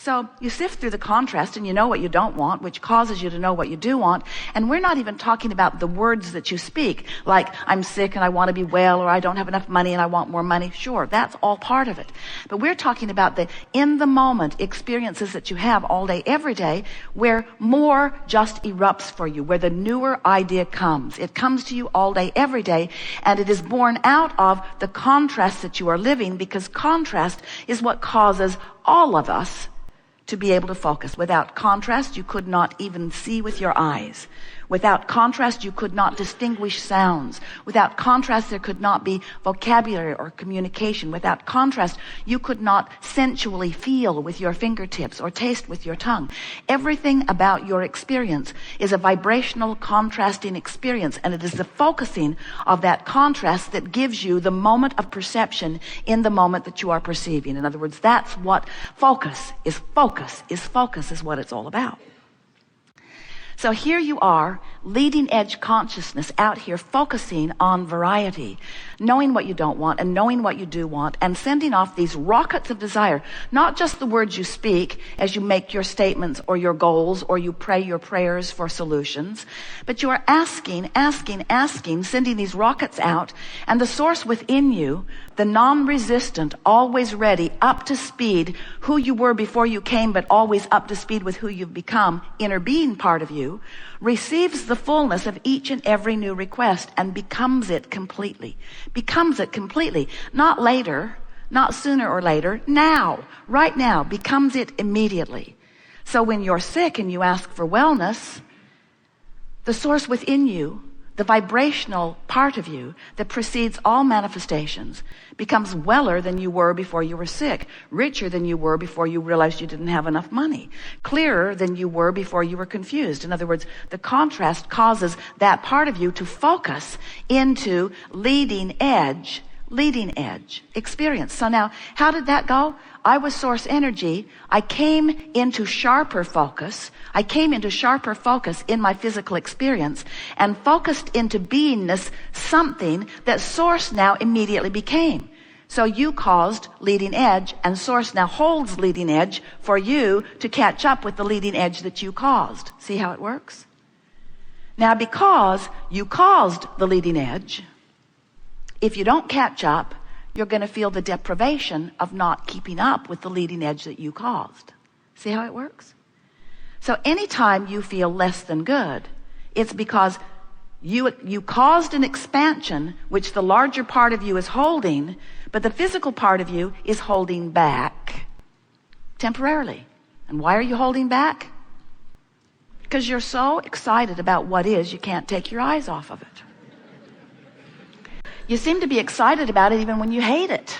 So you sift through the contrast and you know what you don't want, which causes you to know what you do want. And we're not even talking about the words that you speak, like I'm sick and I want to be well, or I don't have enough money and I want more money. Sure, that's all part of it. But we're talking about the in the moment experiences that you have all day, every day, where more just erupts for you, where the newer idea comes. It comes to you all day, every day, and it is born out of the contrast that you are living, because contrast is what causes all of us to be able to focus. Without contrast, you could not even see with your eyes. Without contrast, you could not distinguish sounds. Without contrast, there could not be vocabulary or communication. Without contrast, you could not sensually feel with your fingertips or taste with your tongue. Everything about your experience is a vibrational contrasting experience, and it is the focusing of that contrast that gives you the moment of perception in the moment that you are perceiving. In other words, that's what focus is. Focus is what it's all about. So here you are, leading edge consciousness out here, focusing on variety, knowing what you don't want and knowing what you do want, and sending off these rockets of desire, not just the words you speak as you make your statements or your goals or you pray your prayers for solutions, but you are asking, sending these rockets out, and the source within you, the non-resistant, always ready, up to speed, who you were before you came, but always up to speed with who you've become, inner being part of you, receives the fullness of each and every new request and becomes it completely. Not later, not sooner or later, now, right now, becomes it immediately. So when you're sick and you ask for wellness, the source within you, the vibrational part of you that precedes all manifestations, becomes weller than you were before you were sick, richer than you were before you realized you didn't have enough money, clearer than you were before you were confused. In other words, the contrast causes that part of you to focus into leading edge experience. So now, how did that go? I was source energy. I came into sharper focus in my physical experience, and focused into beingness, something that source now immediately became. So you caused leading edge, and source now holds leading edge for you to catch up with the leading edge that you caused. See how it works? Now, because you caused the leading edge, if you don't catch up, you're going to feel the deprivation of not keeping up with the leading edge that you caused. See how it works? So anytime you feel less than good, it's because you caused an expansion which the larger part of you is holding, but the physical part of you is holding back temporarily. And why are you holding back? Because you're so excited about what is, you can't take your eyes off of it. You seem to be excited about it even when you hate it.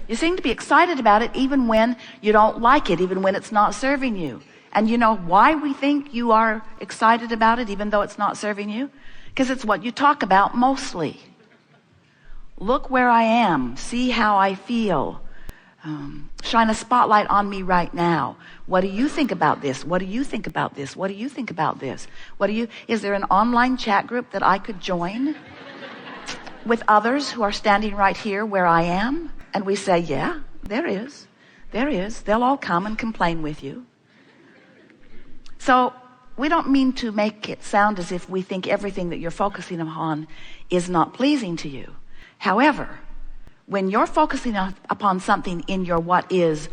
You seem to be excited about it even when you don't like it, even when it's not serving you. And you know why we think you are excited about it even though it's not serving you? Because it's what you talk about mostly. Look where I am. See how I feel. Shine a spotlight on me right now. What do you think about this? What do you think about this? What do you think about this? Is there an online chat group that I could join with others who are standing right here where I am? And we say, yeah, there is. They'll all come and complain with you. So we don't mean to make it sound as if we think everything that you're focusing on is not pleasing to you. However, when you're focusing upon something in your what is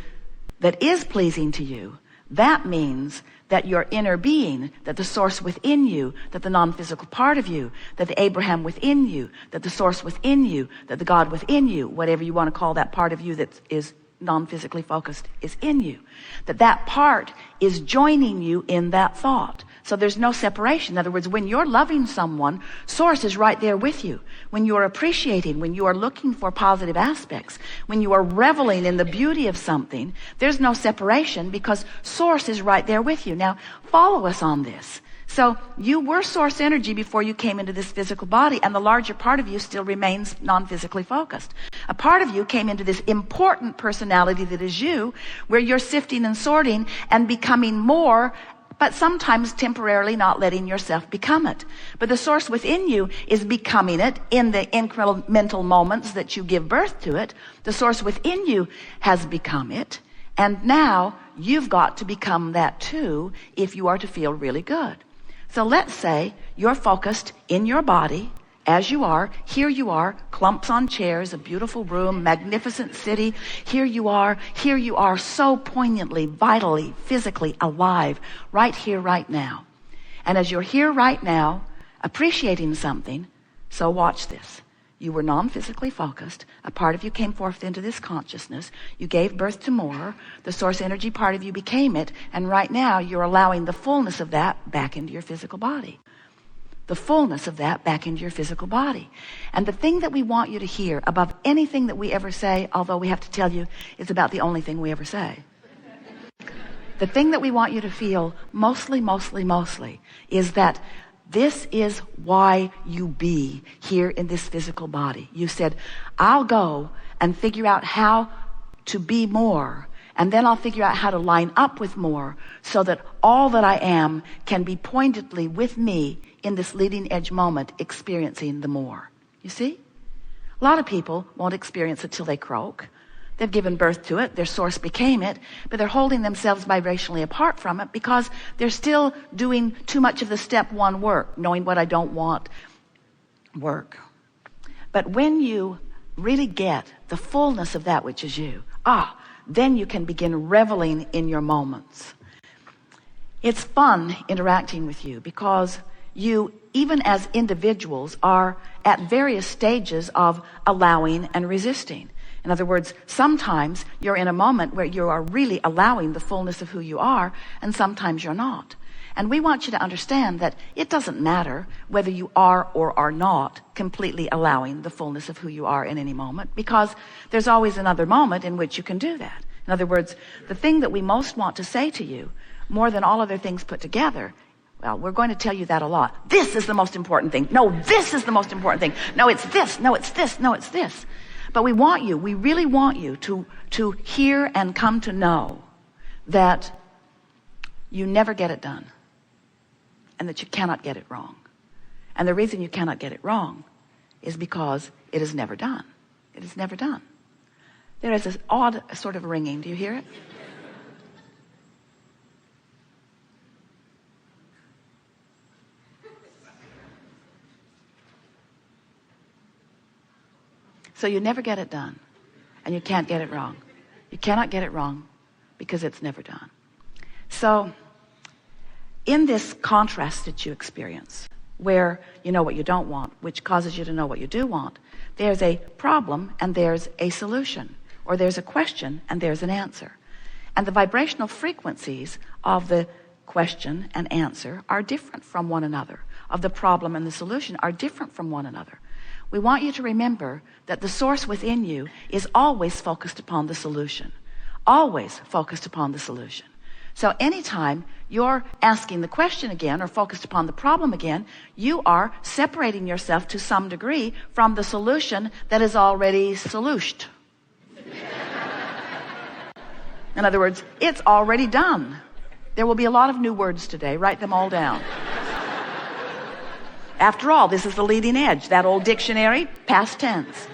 that is pleasing to you, that means that your inner being, that the source within you, that the non-physical part of you, that the Abraham within you, that the source within you, that the God within you, whatever you want to call that part of you that is non-physically focused, is in you. That part is joining you in that thought. So there's no separation. In other words, when you're loving someone, source is right there with you. When you are appreciating, when you are looking for positive aspects, when you are reveling in the beauty of something, there's no separation because source is right there with you. Now, follow us on this. So you were source energy before you came into this physical body, and the larger part of you still remains non-physically focused. A part of you came into this important personality that is you, where you're sifting and sorting and becoming more, but sometimes temporarily not letting yourself become it. But the source within you is becoming it in the incremental moments that you give birth to it. The source within you has become it. And now you've got to become that too if you are to feel really good. So let's say you're focused in your body as you are. Here you are, clumps on chairs, a beautiful room, magnificent city. Here you are so poignantly, vitally, physically alive, right here, right now. And as you're here right now, appreciating something, so watch this. You were non-physically focused. A part of you came forth into this consciousness. You gave birth to more. The source energy part of you became it. And right now, you're allowing the fullness of that back into your physical body. The fullness of that back into your physical body. And the thing that we want you to hear above anything that we ever say, although we have to tell you it's about the only thing we ever say. The thing that we want you to feel mostly is that this is why you be here in this physical body. You said, I'll go and figure out how to be more, and then I'll figure out how to line up with more so that all that I am can be pointedly with me in this leading edge moment, experiencing the more. You see? A lot of people won't experience it till they croak. They've given birth to it, their source became it, but they're holding themselves vibrationally apart from it because they're still doing too much of the step one work, knowing what I don't want work. But when you really get the fullness of that which is you, then you can begin reveling in your moments. It's fun interacting with you because you, even as individuals, are at various stages of allowing and resisting. In other words, sometimes you're in a moment where you are really allowing the fullness of who you are, and sometimes you're not. And we want you to understand that it doesn't matter whether you are or are not completely allowing the fullness of who you are in any moment, because there's always another moment in which you can do that. In other words, the thing that we most want to say to you, more than all other things put together, well, we're going to tell you that a lot. This is the most important thing. No, this is the most important thing. No, it's this. No, it's this. No, it's this. But we really want you to hear and come to know that you never get it done and that you cannot get it wrong. And the reason you cannot get it wrong is because it is never done. It is never done. There is this odd sort of ringing. Do you hear it? So you never get it done, and you can't get it wrong. You cannot get it wrong because it's never done. So in this contrast that you experience, where you know what you don't want, which causes you to know what you do want, there's a problem and there's a solution, or there's a question and there's an answer. And the vibrational frequencies of the question and answer are different from one another, of the problem and the solution are different from one another. We want you to remember that the source within you is always focused upon the solution. Always focused upon the solution. So anytime you're asking the question again or focused upon the problem again, you are separating yourself to some degree from the solution that is already solutioned. In other words, it's already done. There will be a lot of new words today. Write them all down. After all, this is the leading edge. That old dictionary, past tense.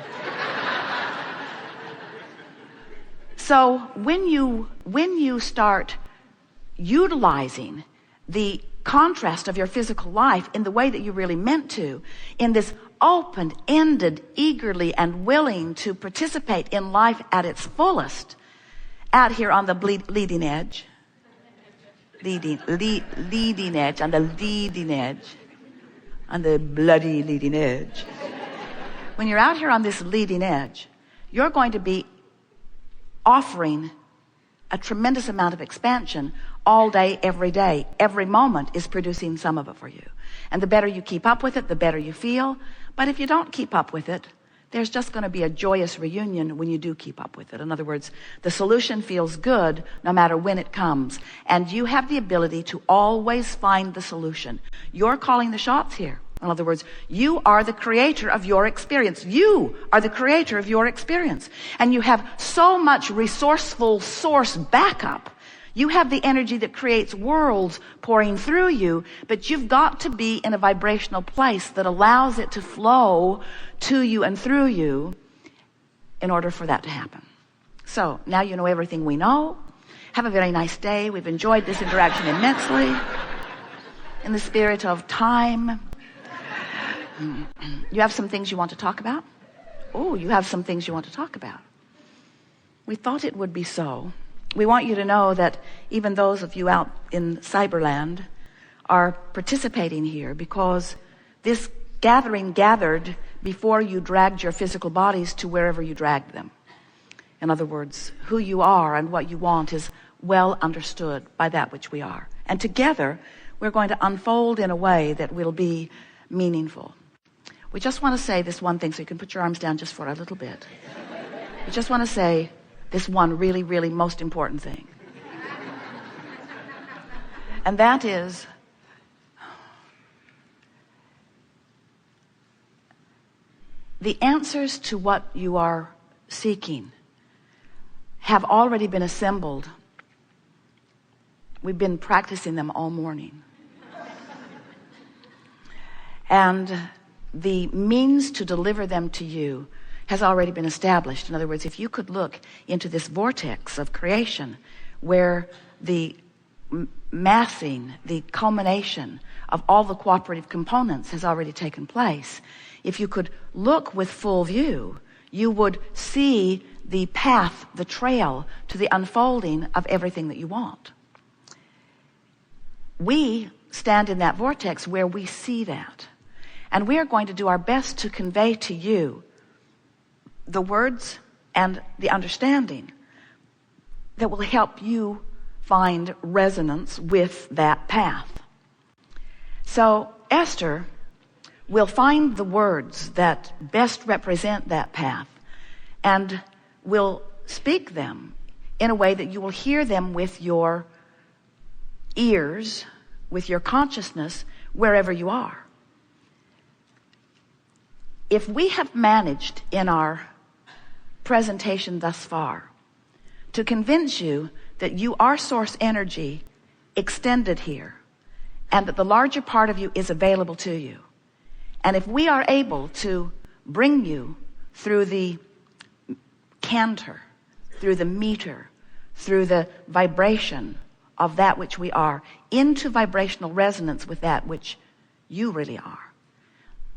So when you start utilizing the contrast of your physical life in the way that you really meant to, in this open-ended, eagerly and willing to participate in life at its fullest, out here on the leading edge, leading edge, on the leading edge, on the bloody leading edge. When you're out here on this leading edge, you're going to be offering a tremendous amount of expansion all day, every day. Every moment is producing some of it for you. And the better you keep up with it, the better you feel. But if you don't keep up with it, there's just going to be a joyous reunion when you do keep up with it. In other words, the solution feels good no matter when it comes. And you have the ability to always find the solution. You're calling the shots here. In other words, you are the creator of your experience. You are the creator of your experience. And you have so much resourceful source backup. You have the energy that creates worlds pouring through you, but you've got to be in a vibrational place that allows it to flow to you and through you in order for that to happen. So now you know everything we know. Have a very nice day. We've enjoyed this interaction immensely. In the spirit of time. You have some things you want to talk about? Oh, you have some things you want to talk about. We thought it would be so. We want you to know that even those of you out in Cyberland are participating here because this gathering gathered before you dragged your physical bodies to wherever you dragged them. In other words, who you are and what you want is well understood by that which we are. And together, we're going to unfold in a way that will be meaningful. We just want to say this one thing, so you can put your arms down just for a little bit. We just want to say this one really, really most important thing. And that is, the answers to what you are seeking have already been assembled. We've been practicing them all morning. And the means to deliver them to you has already been established. In other words, if you could look into this vortex of creation where the massing, the culmination of all the cooperative components has already taken place, if you could look with full view, you would see the path, the trail to the unfolding of everything that you want. We stand in that vortex where we see that. And we are going to do our best to convey to you the words and the understanding that will help you find resonance with that path. So Esther will find the words that best represent that path and will speak them in a way that you will hear them with your ears, with your consciousness, wherever you are. If we have managed in our presentation thus far to convince you that you are source energy extended here and that the larger part of you is available to you, and if we are able to bring you through the canter, through the meter, through the vibration of that which we are, into vibrational resonance with that which you really are,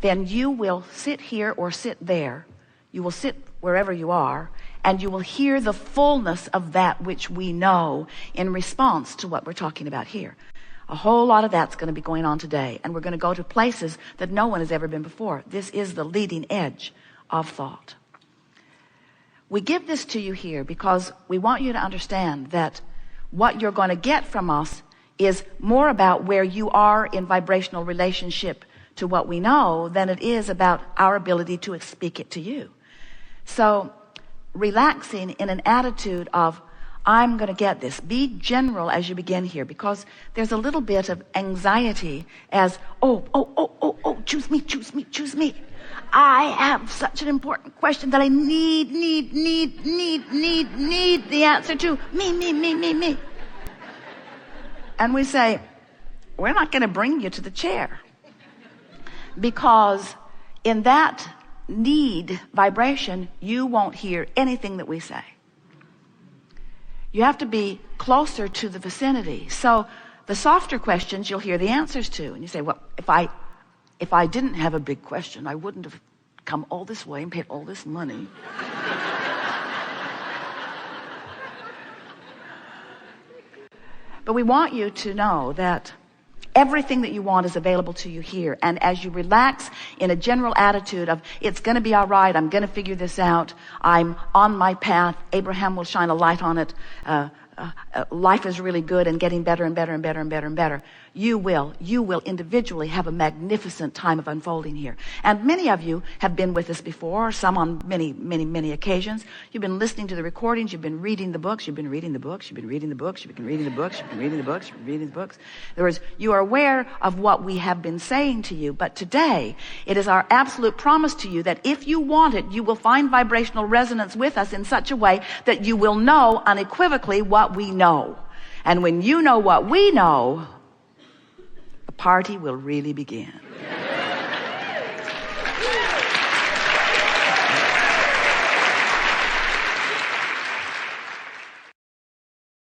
then you will sit here or sit there. You will sit wherever you are, and you will hear the fullness of that which we know in response to what we're talking about here. A whole lot of that's going to be going on today, and we're going to go to places that no one has ever been before. This is the leading edge of thought. We give this to you here because we want you to understand that what you're going to get from us is more about where you are in vibrational relationship to what we know than it is about our ability to speak it to you. So relaxing in an attitude of, I'm going to get this. Be general as you begin here, because there's a little bit of anxiety as, choose me. I have such an important question that I need the answer to. Me. And we say, we're not going to bring you to the chair. Because in that need vibration, you won't hear anything that we say. You have to be closer to the vicinity. So the softer questions you'll hear the answers to. And you say, well, if I didn't have a big question, I wouldn't have come all this way and paid all this money. But we want you to know that everything that you want is available to you here. And as you relax in a general attitude of, it's going to be all right, I'm going to figure this out, I'm on my path, Abraham will shine a light on it, life is really good and getting better and better and better and better and better, you will individually have a magnificent time of unfolding here. And many of you have been with us before, some on many occasions. You've been listening to the recordings, you've been reading the books, you've been reading the books. In other words, you are aware of what we have been saying to you, but today it is our absolute promise to you that if you want it, you will find vibrational resonance with us in such a way that you will know unequivocally what we know. And when you know what we know, the party will really begin.